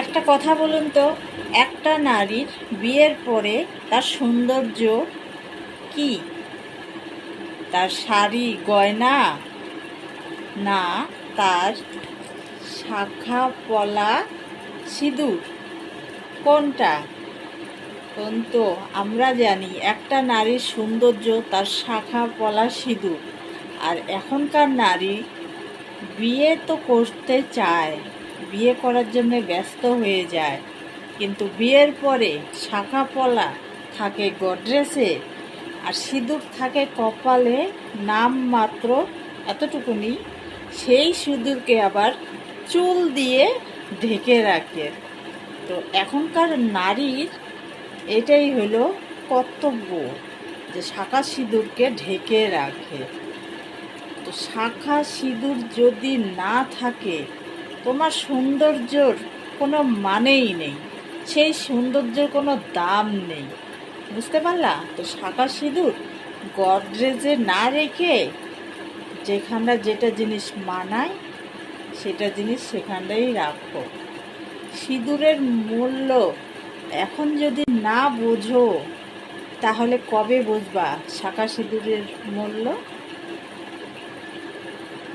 একটা কথা বলুন তো, একটা নারীর বিয়ের পরে তার সৌন্দর্য কি? তার শাড়ি গয়না, না তার শাখা পলা সিঁদুর? কোনটা? তো আমরা জানি একটা নারীর সৌন্দর্য তার শাখা পলা সিঁদুর। আর এখনকার নারী বিয়ে তো করতে চায়, বিয়ে করার জন্য ব্যস্ত হয়ে যায়, কিন্তু বিয়ের পরে শাখা পলা থাকে গডরেজে আর সিঁদুর থাকে কপালে, নাম মাত্র এতটুকুনি। সেই সিঁদুরকে আবার চুল দিয়ে ঢেকে রাখে। তো এখনকার নারীর এটাই হলো কর্তব্য, যে শাখা সিঁদুরকে ঢেকে রাখে। তো শাখা সিঁদুর যদি না থাকে, তোমার সৌন্দর্যর কোনো মানেই নেই, সেই সৌন্দর্যের কোনো দাম নেই। বুঝতে পারলা? তো শাখা সিঁদুর গডরেজে না রেখে যেখানটা যেটা জিনিস মানায় সেটা জিনিস সেখানটাই রাখো। সিঁদুরের মূল্য এখন যদি না বোঝো, তাহলে কবে বুঝবা শাখা সিঁদুরের মূল্য?